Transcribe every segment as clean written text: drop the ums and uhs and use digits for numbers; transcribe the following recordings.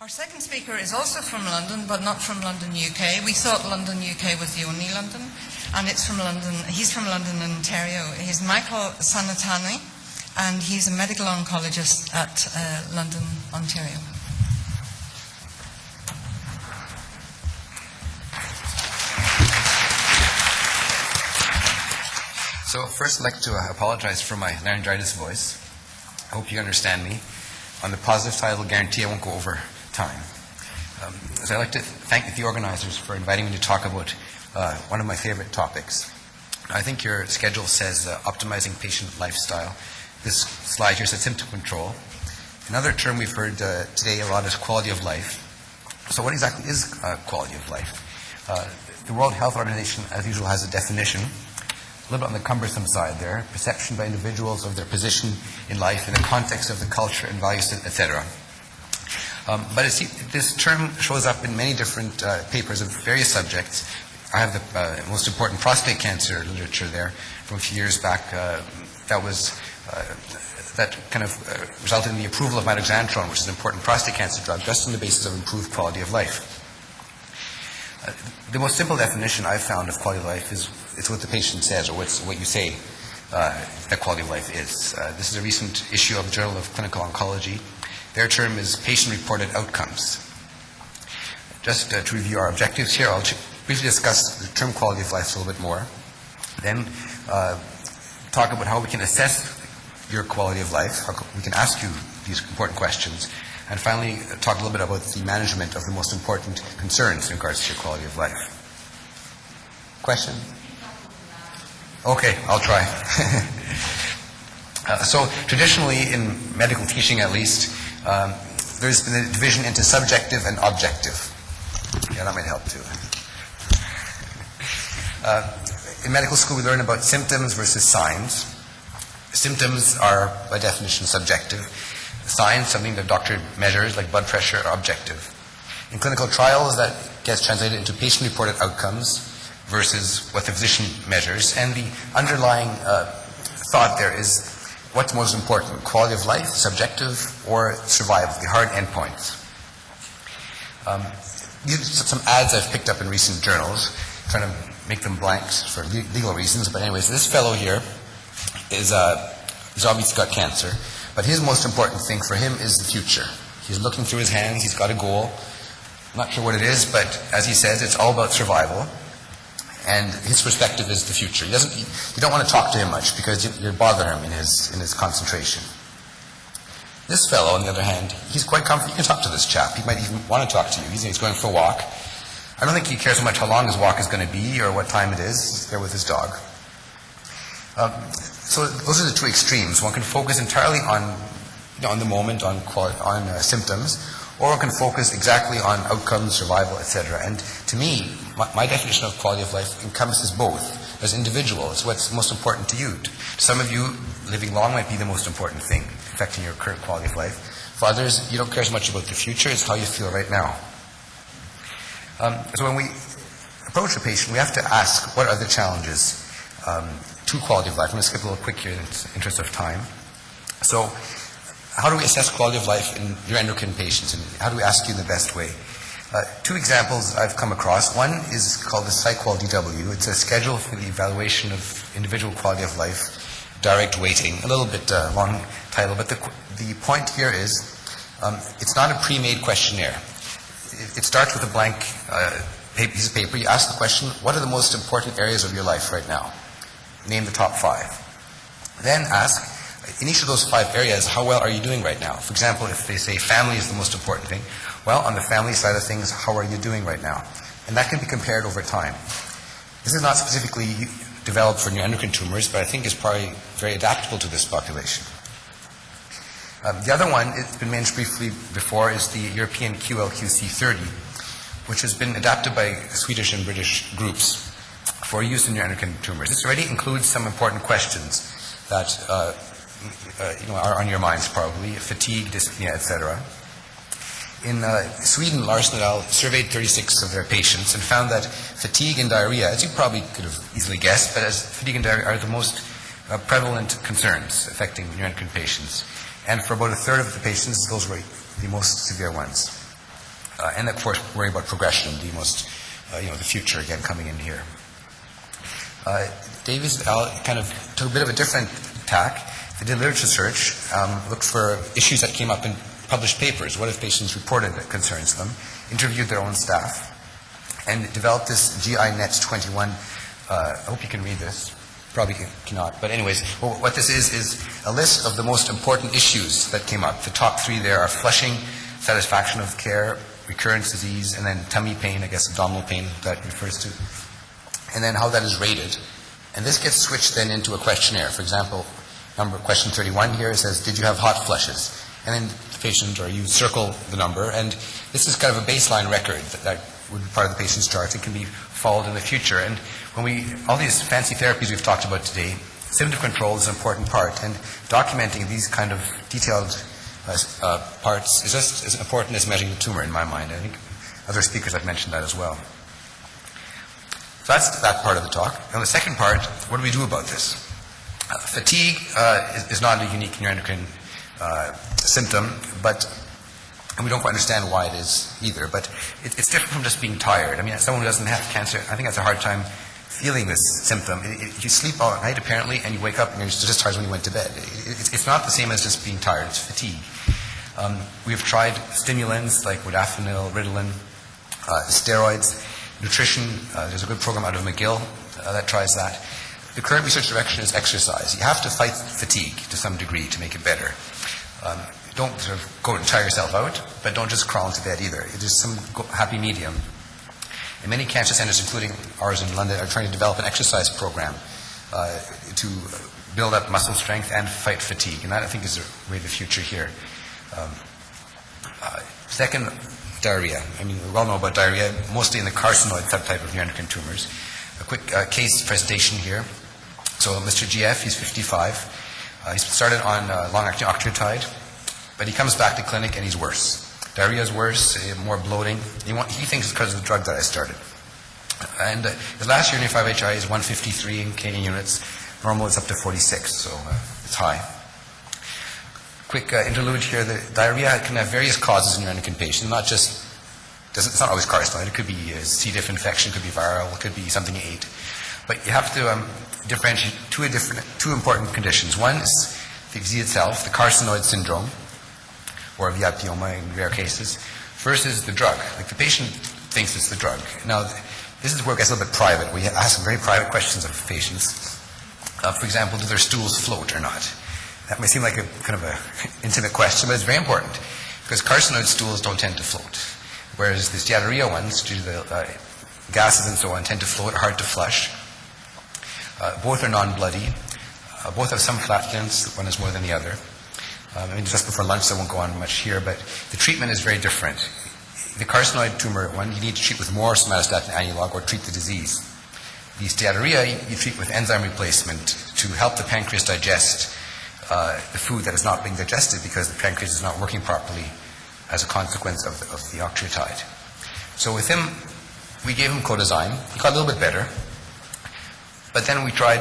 Our second speaker is also from London, but not from London, UK. We thought London, UK was the only London, and it's from London. He's from London, Ontario. He's Michael Sanatani, and he's a medical oncologist at London, Ontario. So first, I'd like to apologize for my laryngitis voice. I hope you understand me. On the positive side, I'll guarantee I won't go over time. So I'd like to thank the organizers for inviting me to talk about one of my favorite topics. I think your schedule says optimizing patient lifestyle. This slide here says symptom control. Another term we've heard today a lot is quality of life. So what exactly is quality of life? The World Health Organization, as usual, has a definition. A little bit on the cumbersome side there. Perception by individuals of their position in life in the context of the culture and values, etc. But this term shows up in many different papers of various subjects. I have the most important prostate cancer literature there from a few years back. That kind of resulted in the approval of mitoxantrone, which is an important prostate cancer drug, just on the basis of improved quality of life. The most simple definition I've found of quality of life is it's what the patient says, or what you say that quality of life is. This is a recent issue of the Journal of Clinical Oncology. Their term is patient-reported outcomes. Just to review our objectives here, I'll briefly discuss the term quality of life a little bit more. Then talk about how we can assess your quality of life, how we can ask you these important questions, and finally talk a little bit about the management of the most important concerns in regards to your quality of life. Question? Okay, I'll try. So traditionally, in medical teaching at least, there's been a division into subjective and objective. Yeah, that might help too. In medical school, we learn about symptoms versus signs. Symptoms are, by definition, subjective. Signs, something the doctor measures, like blood pressure, are objective. In clinical trials, that gets translated into patient-reported outcomes versus what the physician measures. And the underlying thought there is, what's most important, quality of life, subjective, or survival, the hard endpoints? These are some ads I've picked up in recent journals, trying to make them blanks for legal reasons. But anyways, this fellow here is he's obviously got cancer, but his most important thing for him is the future. He's looking through his hands, he's got a goal. I'm not sure what it is, but as he says, it's all about survival. And his perspective is the future. You don't want to talk to him much because you bother him in his concentration. This fellow, on the other hand, he's quite comfortable. You can talk to this chap. He might even want to talk to you. He's going for a walk. I don't think he cares so much how long his walk is going to be or what time it is. He's there with his dog. So those are the two extremes. One can focus entirely on the moment, on symptoms, or one can focus exactly on outcomes, survival, etc. And to me, my definition of quality of life encompasses both. As individual, it's what's most important to you. To some of you, living long might be the most important thing affecting your current quality of life. For others, you don't care as much about the future, it's how you feel right now. So when we approach a patient, we have to ask, what are the challenges to quality of life? I'm going to skip a little quick here in the interest of time. So, how do we assess quality of life in your endocrine patients, and how do we ask you in the best way? Two examples I've come across. One is called the PsyQual-DW. It's a schedule for the evaluation of individual quality of life, direct weighting. A little bit long title, but the point here is it's not a pre-made questionnaire. It starts with a blank piece of paper. You ask the question, what are the most important areas of your life right now? Name the top 5. Then ask, in each of those 5 areas, how well are you doing right now? For example, if they say family is the most important thing, well, on the family side of things, how are you doing right now? And that can be compared over time. This is not specifically developed for neuroendocrine tumors, but I think is probably very adaptable to this population. The other one, it's been mentioned briefly before, is the European QLQC30, which has been adapted by Swedish and British groups for use in neuroendocrine tumors. This already includes some important questions that are on your minds probably: fatigue, dyspnea, etc. In Sweden, Larsson et al. Surveyed 36 of their patients and found that fatigue and diarrhea, as you probably could have easily guessed, but as fatigue and diarrhea are the most prevalent concerns affecting neuroendocrine patients. And for about a third of the patients, those were the most severe ones. and of course worrying about progression, the most, the future again coming in here. Davies kind of took a bit of a different tack. They did literature search, looked for issues that came up in published papers. What if patients reported that concerns them? Interviewed their own staff, and developed this GI-NET 21. I hope you can read this. Probably cannot. But anyways, what this is a list of the most important issues that came up. The top 3 there are flushing, satisfaction of care, recurrence disease, and then tummy pain, I guess abdominal pain that refers to. And then how that is rated. And this gets switched then into a questionnaire. For example, question 31 here says, did you have hot flushes? And then the patient, or you circle the number, and this is kind of a baseline record that would be part of the patient's chart. It can be followed in the future. And all these fancy therapies we've talked about today, symptom control is an important part, and documenting these kind of detailed parts is just as important as measuring the tumor in my mind. I think other speakers have mentioned that as well. So that's that part of the talk. And the second part, what do we do about this? Fatigue is not a unique neuroendocrine symptom, and we don't quite understand why it is either, but it's different from just being tired. I mean, as someone who doesn't have cancer, I think has a hard time feeling this symptom. You sleep all night apparently, and you wake up and you're just as tired as when you went to bed. It's not the same as just being tired, it's fatigue. We've tried stimulants like modafinil, Ritalin, steroids, nutrition. There's a good program out of McGill that tries that. The current research direction is exercise. You have to fight fatigue to some degree to make it better. Don't sort of go and tire yourself out, but don't just crawl into bed either. It is some happy medium. And many cancer centers, including ours in London, are trying to develop an exercise program to build up muscle strength and fight fatigue. And that, I think, is the way of the future here. Second, diarrhea. I mean, we all know about diarrhea, mostly in the carcinoid subtype of neuroendocrine tumors. A quick case presentation here. So Mr. GF, he's 55. He's started on long-acting octreotide, but he comes back to clinic and he's worse. Diarrhea is worse, more bloating. He thinks it's because of the drug that I started. And his last urinary 5-HI is 153 in Canadian units. Normal is up to 46, so it's high. Quick interlude here. The diarrhea can have various causes in neuroendocrine patients, not just, it's not always carcinoid. It could be a C. diff infection, it could be viral, it could be something you ate. But you have to differentiate two important conditions. One is the disease itself, the carcinoid syndrome, or viapioma in rare cases, versus the drug. Like the patient thinks it's the drug. Now, this is where it gets a little bit private. We ask very private questions of patients. For example, do their stools float or not? That may seem like a kind of an intimate question, but it's very important because carcinoid stools don't tend to float, whereas the diarrhea ones, due to the gases and so on, tend to float, hard to flush. Both are non-bloody. Both have some flatulence. One is more than the other. Just before lunch, so I won't go on much here, but the treatment is very different. The carcinoid tumor one, you need to treat with more somatostatin analog or treat the disease. The diarrhea, you treat with enzyme replacement to help the pancreas digest the food that is not being digested because the pancreas is not working properly as a consequence of the octreotide. So with him, we gave him codezyme. He got a little bit better. But then we tried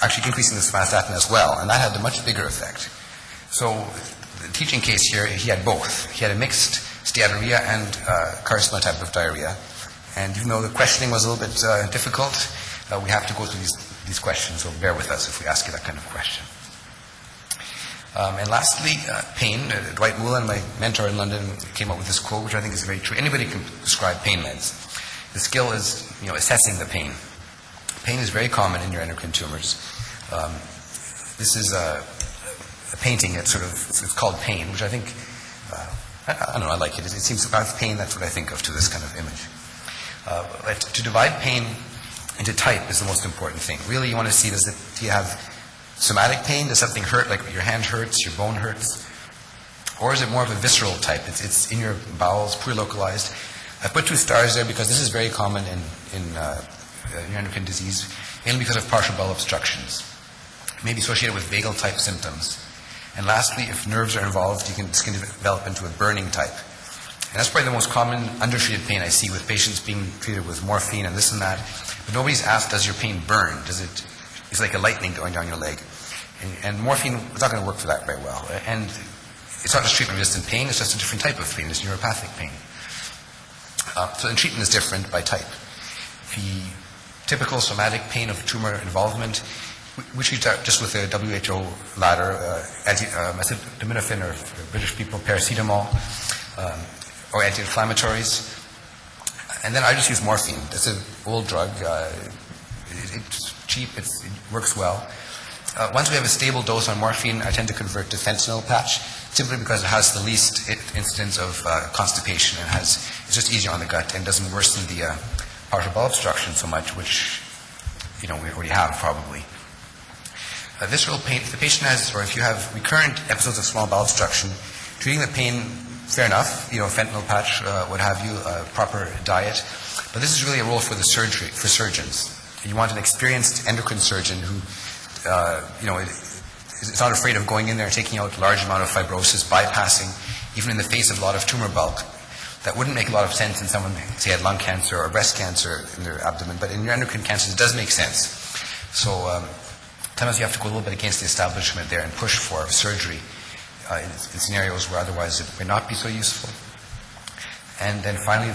actually increasing the somatostatin as well, and that had a much bigger effect. So the teaching case here, he had both. He had a mixed steatorrhea and carcinoid type of diarrhea. And even though the questioning was a little bit difficult, we have to go through these questions, so bear with us if we ask you that kind of question. And lastly, pain. Dwight Mullen, my mentor in London, came up with this quote, which I think is very true. Anybody can prescribe pain meds. The skill is, assessing the pain. Pain is very common in neuroendocrine tumors. This is a painting. It's called Pain, which I think, I don't know, I like it. It seems about pain, that's what I think of to this kind of image. But to divide pain into type is the most important thing. Really, you want to see, do you have somatic pain? Does something hurt, like your hand hurts, your bone hurts? Or is it more of a visceral type? It's in your bowels, poorly localized. I put 2 stars there because this is very common in neuroendocrine disease, mainly because of partial bowel obstructions. It may be associated with vagal type symptoms. And lastly, if nerves are involved, this can develop into a burning type. And that's probably the most common undertreated pain I see with patients being treated with morphine and this and that. But nobody's asked, does your pain burn? It's like a lightning going down your leg. And morphine is not going to work for that very well. And it's not just treatment-resistant pain, it's just a different type of pain. It's neuropathic pain. So the treatment is different by type. The typical somatic pain of tumor involvement, we treat that just with a WHO ladder, acetaminophen, or for British people, paracetamol, or anti-inflammatories. And then I just use morphine. It's an old drug. It's cheap. It works well. Once we have a stable dose on morphine, I tend to convert to fentanyl patch, simply because it has the least incidence of constipation and it's just easier on the gut and doesn't worsen the partial bowel obstruction so much, which we already have probably. Visceral pain, if the patient has, or if you have recurrent episodes of small bowel obstruction, treating the pain, fair enough, fentanyl patch, what have you, proper diet. But this is really a role for surgeons. You want an experienced endocrine surgeon who, is not afraid of going in there and taking out a large amount of fibrosis, bypassing, even in the face of a lot of tumor bulk. That wouldn't make a lot of sense in someone, say, had lung cancer or breast cancer in their abdomen, but in your endocrine cancers, it does make sense. So sometimes you have to go a little bit against the establishment there and push for surgery in scenarios where otherwise it may not be so useful. And then finally,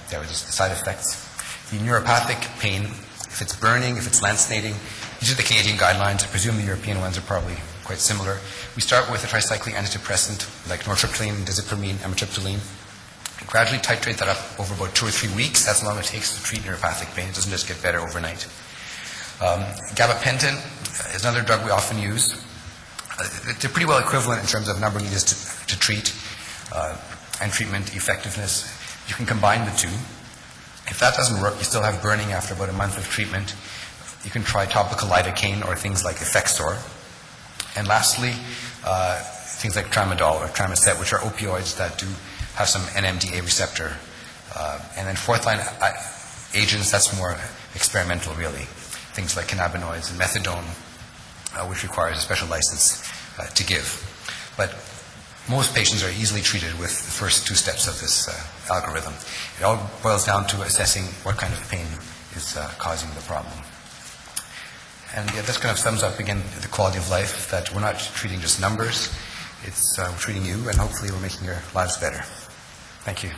there are just the side effects. The neuropathic pain, if it's burning, if it's lancinating, these are the Canadian guidelines. I presume the European ones are probably quite similar. We start with a tricyclic antidepressant like nortriptyline, diazepamine, amitriptyline. Gradually titrate that up over about 2 or 3 weeks. That's how long it takes to treat neuropathic pain. It doesn't just get better overnight. Gabapentin is another drug we often use. They're pretty well equivalent in terms of number needed to treat and treatment effectiveness. You can combine the two. If that doesn't work, you still have burning after about a month of treatment. You can try topical lidocaine or things like Effexor. And lastly, things like tramadol or Tramacet, which are opioids that do have some NMDA receptor. And then fourth line agents, that's more experimental really. Things like cannabinoids and methadone, which requires a special license to give. But most patients are easily treated with the first 2 steps of this algorithm. It all boils down to assessing what kind of pain is causing the problem. And this kind of sums up again the quality of life, that we're not treating just numbers, we're treating you, and hopefully we're making your lives better. Thank you.